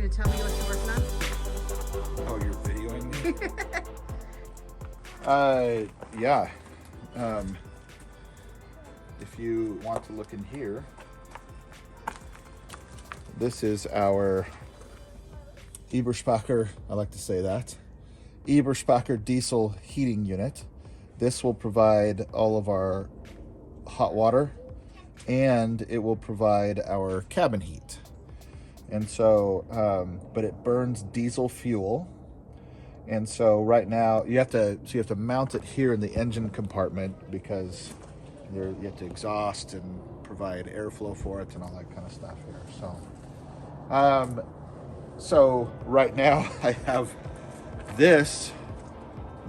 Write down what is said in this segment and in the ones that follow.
going to tell me what you're working on? Oh, you're videoing me? Yeah. If you want to look in here, this is our Eberspacher, I like to say that, Eberspacher Diesel heating unit. This will provide all of our hot water, and it will provide our cabin heat. And so, but it burns diesel fuel. And so right now you have to mount it here in the engine compartment because you have to exhaust and provide airflow for it and all that kind of stuff here. So right now I have this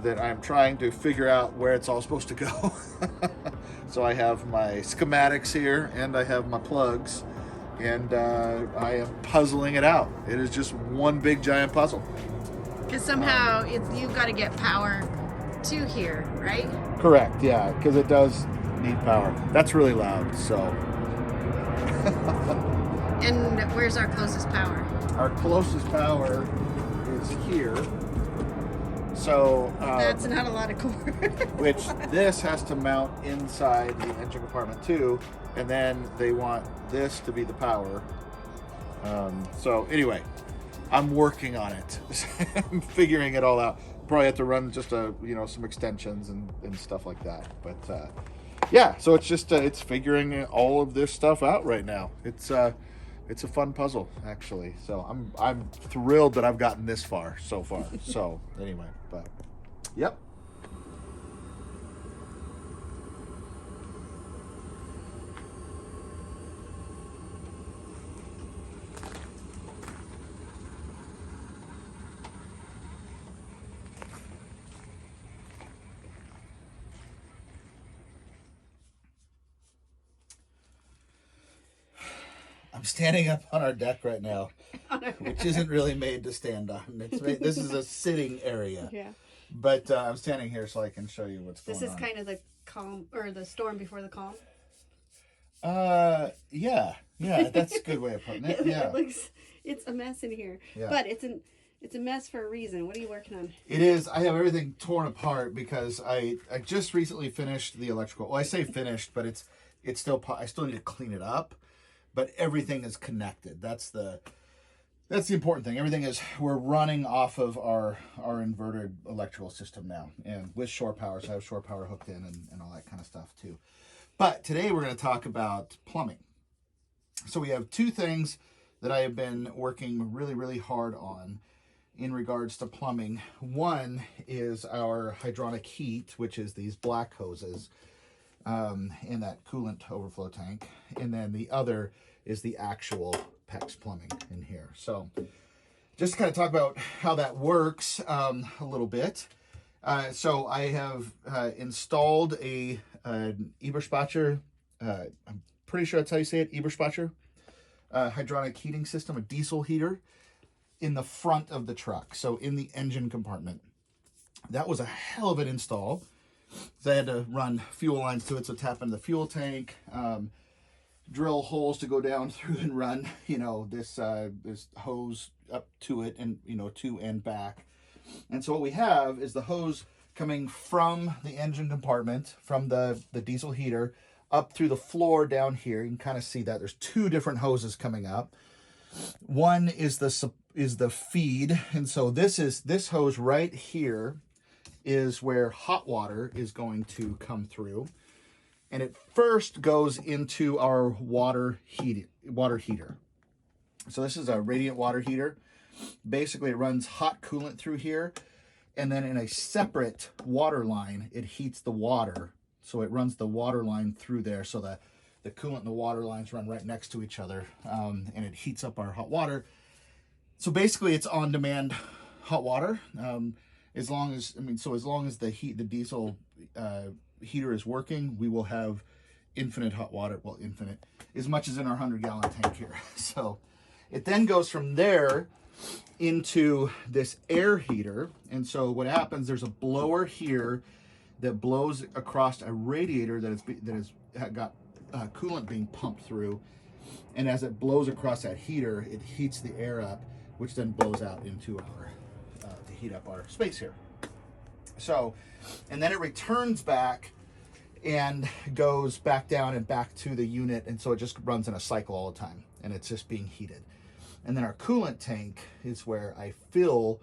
that I'm trying to figure out where it's all supposed to go. So I have my schematics here and I have my plugs, and I am puzzling it out. It is just one big giant puzzle. Because somehow you've got to get power to here, right? Correct, yeah, because it does need power. That's really loud, so. And where's our closest power? Our closest power is here. So that's not a lot of cord. which this has to mount inside the engine compartment too, and then they want this to be the power. So anyway, I'm working on it. I'm figuring it all out. Probably have to run just some extensions and stuff like that. But yeah, so it's just it's figuring all of this stuff out right now. It's a fun puzzle, actually. So I'm thrilled that I've gotten this far so far. So anyway, but yep. I'm standing up on our deck right now, which isn't really made to stand on. This is a sitting area. Yeah. But I'm standing here so I can show you what's going on. This is kind of the calm, or the storm before the calm. Yeah, that's a good way of putting it. Yeah. It's a mess in here. Yeah. But it's a mess for a reason. What are you working on? It is. I have everything torn apart because I just recently finished the electrical. Well, I say finished, but it's still, I still need to clean it up. But everything is connected. That's the important thing. Everything is, we're running off of our inverted electrical system now, and with shore power. So I have shore power hooked in and all that kind of stuff too. But today we're going to talk about plumbing. So we have two things that I have been working really, really hard on in regards to plumbing. One is our hydronic heat, which is these black hoses in that coolant overflow tank, and then the other is the actual PEX plumbing in here. So just to kind of talk about how that works a little bit. So I have installed an Eberspacher, I'm pretty sure that's how you say it, Eberspacher hydronic heating system, a diesel heater, in the front of the truck, so in the engine compartment. That was a hell of an install. So I had to run fuel lines to it, so tap into the fuel tank, drill holes to go down through and run, this hose up to it, and to and back. And so what we have is the hose coming from the engine compartment, from the diesel heater, up through the floor down here. You can kind of see that there's two different hoses coming up. One is the feed, and so this hose right here is where hot water is going to come through, and it first goes into our water heater. So this is a radiant water heater. Basically, it runs hot coolant through here, and then in a separate water line, it heats the water. So it runs the water line through there, so that the coolant and the water lines run right next to each other, and it heats up our hot water. So basically, it's on-demand hot water. As long as the diesel heater is working, we will have infinite hot water. Well, infinite, as much as in our 100-gallon tank here. So it then goes from there into this air heater. And so what happens, there's a blower here that blows across a radiator that has got coolant being pumped through. And as it blows across that heater, it heats the air up which then blows out into our, to heat up our space here. So, and then it returns back and goes back down and back to the unit, and so it just runs in a cycle all the time, and it's just being heated. And then our coolant tank is where I fill,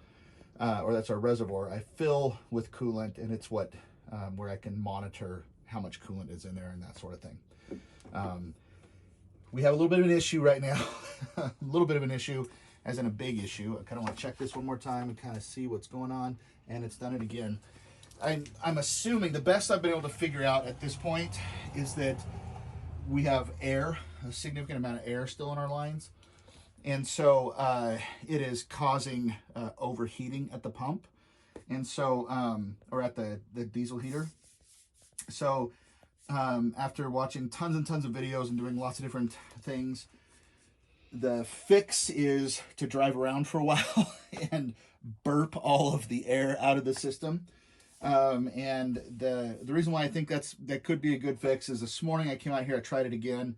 or that's our reservoir, I fill with coolant, and it's what where I can monitor how much coolant is in there and that sort of thing. We have a little bit of an issue right now, a little bit of an issue, as in a big issue. I kind of want to check this one more time and kind of see what's going on, and it's done it again. I'm assuming the best I've been able to figure out at this point is that we have air, a significant amount of air still in our lines. And so it is causing overheating at the pump. And so, or at the diesel heater. So after watching tons and tons of videos and doing lots of different things, the fix is to drive around for a while and burp all of the air out of the system. And the reason why I think that could be a good fix is this morning I came out here, I tried it again,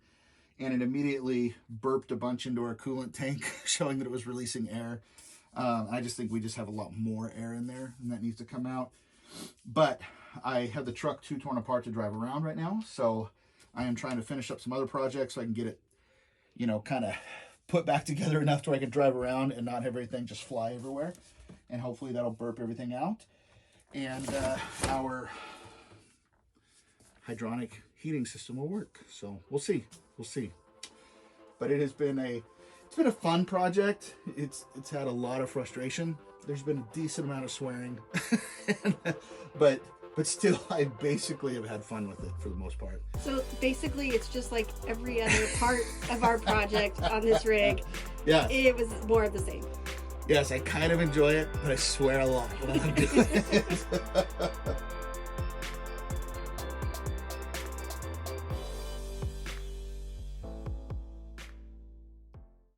and it immediately burped a bunch into our coolant tank, showing that it was releasing air. I just think we just have a lot more air in there, and that needs to come out. But I have the truck too torn apart to drive around right now, so I am trying to finish up some other projects so I can get it, you know, kind of put back together enough to where I can drive around and not have everything just fly everywhere. And hopefully that'll burp everything out. And our hydronic heating system will work. So we'll see. We'll see. But it has been it's been a fun project. It's had a lot of frustration. There's been a decent amount of swearing. but still, I basically have had fun with it for the most part. So basically, it's just like every other part of our project on this rig. Yeah. It was more of the same. Yes, I kind of enjoy it, but I swear a lot when I'm doing it.